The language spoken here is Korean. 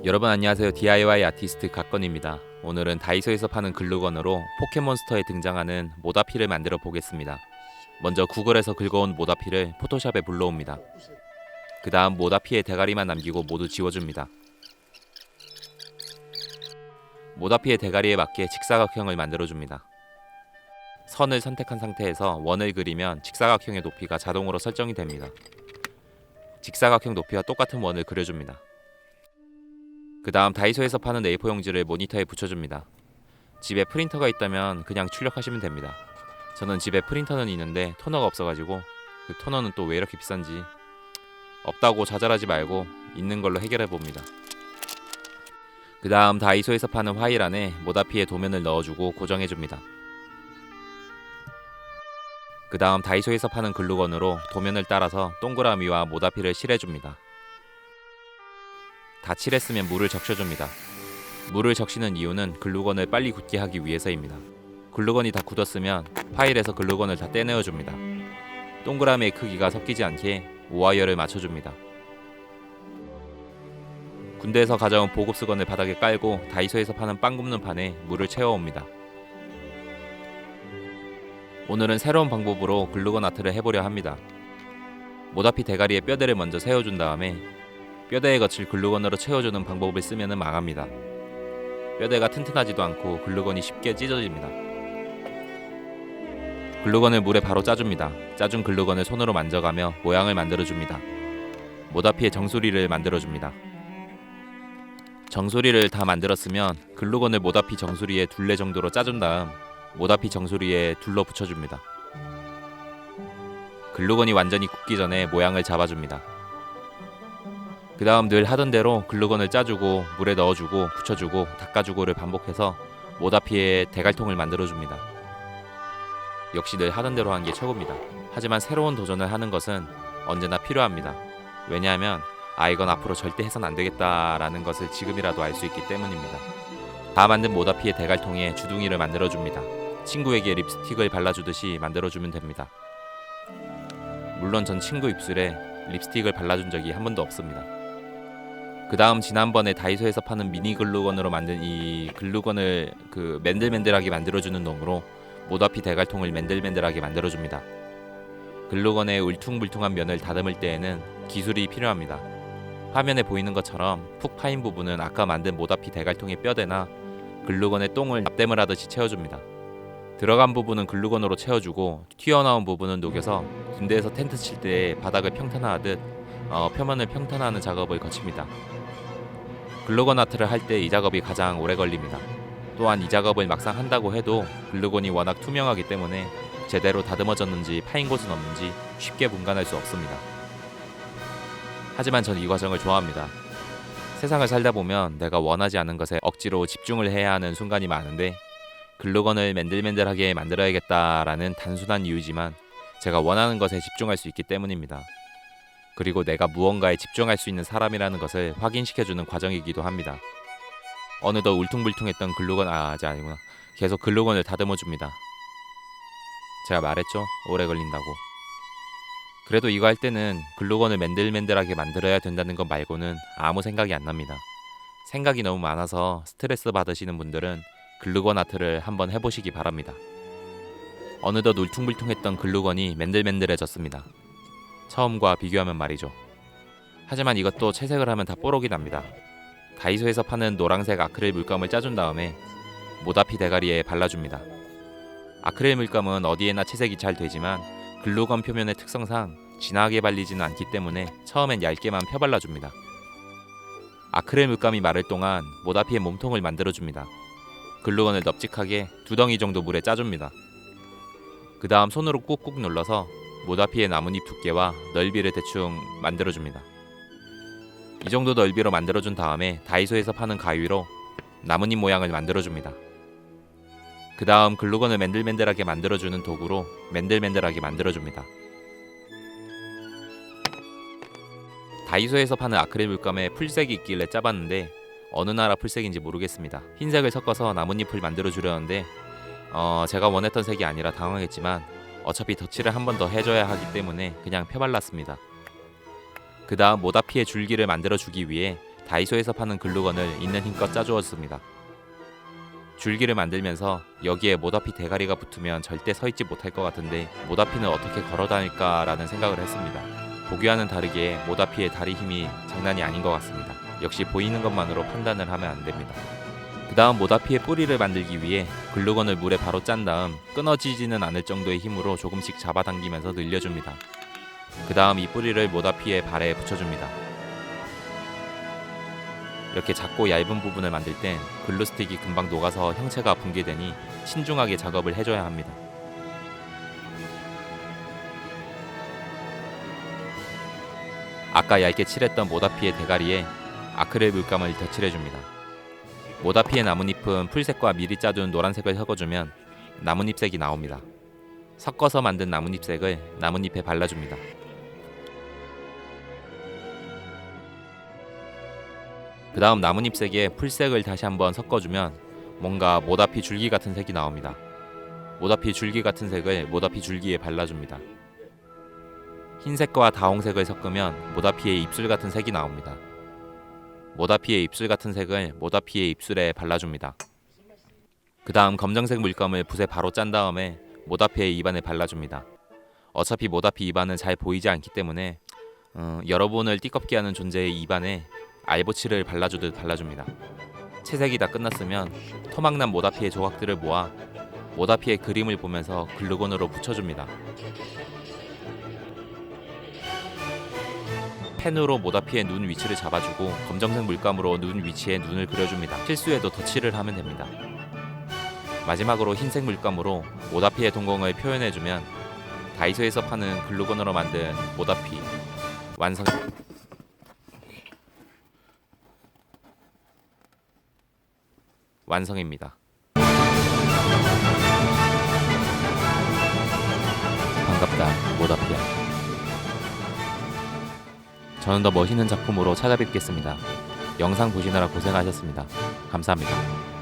여러분 안녕하세요. DIY 아티스트 갓건입니다. 오늘은 다이소에서 파는 글루건으로 포켓몬스터에 등장하는 모다피를 만들어 보겠습니다. 먼저 구글에서 긁어온 모다피를 포토샵에 불러옵니다. 그 다음 모다피의 대가리만 남기고 모두 지워줍니다. 모다피의 대가리에 맞게 직사각형을 만들어줍니다. 선을 선택한 상태에서 원을 그리면 직사각형의 높이가 자동으로 설정이 됩니다. 직사각형 높이와 똑같은 원을 그려줍니다. 그 다음 다이소에서 파는 A4 용지를 모니터에 붙여줍니다. 집에 프린터가 있다면 그냥 출력하시면 됩니다. 저는 집에 프린터는 있는데 토너가 없어가지고 그 토너는 또 왜 이렇게 비싼지 없다고 좌절하지 말고 있는 걸로 해결해봅니다. 그 다음 다이소에서 파는 화일 안에 모다피의 도면을 넣어주고 고정해줍니다. 그 다음 다이소에서 파는 글루건으로 도면을 따라서 동그라미와 모다피를 칠해줍니다. 다 칠했으면 물을 적셔줍니다. 물을 적시는 이유는 글루건을 빨리 굳게 하기 위해서입니다. 글루건이 다 굳었으면 파일에서 글루건을 다 떼내어줍니다. 동그라미의 크기가 섞이지 않게 오와이어를 맞춰줍니다. 군대에서 가져온 보급 수건을 바닥에 깔고 다이소에서 파는 빵 굽는 판에 물을 채워옵니다. 오늘은 새로운 방법으로 글루건 아트를 해보려 합니다. 모다피 대가리에 뼈대를 먼저 세워준 다음에 뼈대의 겉을 글루건으로 채워주는 방법을 쓰면 망합니다. 뼈대가 튼튼하지도 않고 글루건이 쉽게 찢어집니다. 글루건을 물에 바로 짜줍니다. 짜준 글루건을 손으로 만져가며 모양을 만들어줍니다. 모다피의 정수리를 만들어줍니다. 정수리를 다 만들었으면 글루건을 모다피 정수리에 둘레 정도로 짜준 다음 모다피 정수리에 둘러 붙여줍니다. 글루건이 완전히 굳기 전에 모양을 잡아줍니다. 그 다음 늘 하던 대로 글루건을 짜주고 물에 넣어주고 붙여주고 닦아주고를 반복해서 모다피의 대갈통을 만들어줍니다. 역시 늘 하던 대로 하는 게 최고입니다. 하지만 새로운 도전을 하는 것은 언제나 필요합니다. 왜냐하면 이건 앞으로 절대 해선 안 되겠다라는 것을 지금이라도 알 수 있기 때문입니다. 다 만든 모다피의 대갈통에 주둥이를 만들어줍니다. 친구에게 립스틱을 발라주듯이 만들어주면 됩니다. 물론 전 친구 입술에 립스틱을 발라준 적이 한 번도 없습니다. 그 다음 지난번에 다이소에서 파는 미니 글루건으로 만든 이 글루건을 맨들맨들하게 만들어주는 놈으로 모다피 대갈통을 맨들맨들하게 만들어줍니다. 글루건의 울퉁불퉁한 면을 다듬을 때에는 기술이 필요합니다. 화면에 보이는 것처럼 푹 파인 부분은 아까 만든 모다피 대갈통의 뼈대나 글루건의 똥을 납땜을 하듯이 채워줍니다. 들어간 부분은 글루건으로 채워주고 튀어나온 부분은 녹여서 군대에서 텐트 칠 때 바닥을 평탄화하듯 표면을 평탄화하는 작업을 거칩니다. 글루건 아트를 할 때 이 작업이 가장 오래 걸립니다. 또한 이 작업을 막상 한다고 해도 글루건이 워낙 투명하기 때문에 제대로 다듬어졌는지 파인 곳은 없는지 쉽게 분간할 수 없습니다. 하지만 전 이 과정을 좋아합니다. 세상을 살다 보면 내가 원하지 않은 것에 억지로 집중을 해야 하는 순간이 많은데 글루건을 맨들맨들하게 만들어야겠다라는 단순한 이유지만 제가 원하는 것에 집중할 수 있기 때문입니다. 그리고 내가 무언가에 집중할 수 있는 사람이라는 것을 확인시켜주는 과정이기도 합니다. 어느덧 울퉁불퉁했던 아니구나. 계속 글루건을 다듬어줍니다. 제가 말했죠? 오래 걸린다고. 그래도 이거 할 때는 글루건을 맨들맨들하게 만들어야 된다는 것 말고는 아무 생각이 안 납니다. 생각이 너무 많아서 스트레스 받으시는 분들은 글루건 아트를 한번 해보시기 바랍니다. 어느덧 울퉁불퉁했던 글루건이 맨들맨들해졌습니다. 처음과 비교하면 말이죠. 하지만 이것도 채색을 하면 다 뽀록이 납니다. 다이소에서 파는 노란색 아크릴 물감을 짜준 다음에 모다피 대가리에 발라줍니다. 아크릴 물감은 어디에나 채색이 잘 되지만 글루건 표면의 특성상 진하게 발리지는 않기 때문에 처음엔 얇게만 펴발라줍니다. 아크릴 물감이 마를 동안 모다피의 몸통을 만들어줍니다. 글루건을 넓직하게 2덩이 정도 물에 짜줍니다. 그 다음 손으로 꾹꾹 눌러서 모다피의 나뭇잎 두께와 넓이를 대충 만들어줍니다. 이 정도 넓이로 만들어준 다음에 다이소에서 파는 가위로 나뭇잎 모양을 만들어줍니다. 그 다음 글루건을 맨들맨들하게 만들어주는 도구로 맨들맨들하게 만들어줍니다. 다이소에서 파는 아크릴 물감에 풀색이 있길래 짜봤는데 어느 나라 풀색인지 모르겠습니다. 흰색을 섞어서 나뭇잎을 만들어주려는데 제가 원했던 색이 아니라 당황했지만 어차피 덧칠을 한 번 더 해줘야 하기 때문에 그냥 펴발랐습니다. 그 다음 모다피의 줄기를 만들어주기 위해 다이소에서 파는 글루건을 있는 힘껏 짜주었습니다. 줄기를 만들면서 여기에 모다피 대가리가 붙으면 절대 서있지 못할 것 같은데 모다피는 어떻게 걸어다닐까라는 생각을 했습니다. 보기와는 다르게 모다피의 다리 힘이 장난이 아닌 것 같습니다. 역시 보이는 것만으로 판단을 하면 안 됩니다. 그 다음 모다피의 뿌리를 만들기 위해 글루건을 물에 바로 짠 다음 끊어지지는 않을 정도의 힘으로 조금씩 잡아당기면서 늘려줍니다. 그 다음 이 뿌리를 모다피의 발에 붙여줍니다. 이렇게 작고 얇은 부분을 만들 땐 글루스틱이 금방 녹아서 형체가 붕괴되니 신중하게 작업을 해줘야 합니다. 아까 얇게 칠했던 모다피의 대가리에 아크릴 물감을 덧칠해줍니다. 모다피의 나뭇잎은 풀색과 미리 짜둔 노란색을 섞어주면 나뭇잎색이 나옵니다. 섞어서 만든 나뭇잎색을 나뭇잎에 발라줍니다. 그 다음 나뭇잎색에 풀색을 다시 한번 섞어주면 뭔가 모다피 줄기 같은 색이 나옵니다. 모다피 줄기 같은 색을 모다피 줄기에 발라줍니다. 흰색과 다홍색을 섞으면 모다피의 입술 같은 색이 나옵니다. 모다피의 입술 같은 색을 모다피의 입술에 발라줍니다. 그 다음 검정색 물감을 붓에 바로 짠 다음에 모다피의 입안에 발라줍니다. 어차피 모다피 입안은 잘 보이지 않기 때문에 여러분을 띠껍게 하는 존재의 입안에 알보칠을 발라주듯 발라줍니다. 채색이 다 끝났으면 토막난 모다피의 조각들을 모아 모다피의 그림을 보면서 글루건으로 붙여줍니다. 펜으로 모다피의 눈 위치를 잡아주고 검정색 물감으로 눈 위치에 눈을 그려줍니다. 실수해도 덧칠을 하면 됩니다. 마지막으로 흰색 물감으로 모다피의 동공을 표현해주면 다이소에서 파는 글루건으로 만든 모다피 완성입니다. 반갑다, 모다피야. 저는 더 멋있는 작품으로 찾아뵙겠습니다. 영상 보시느라 고생하셨습니다. 감사합니다.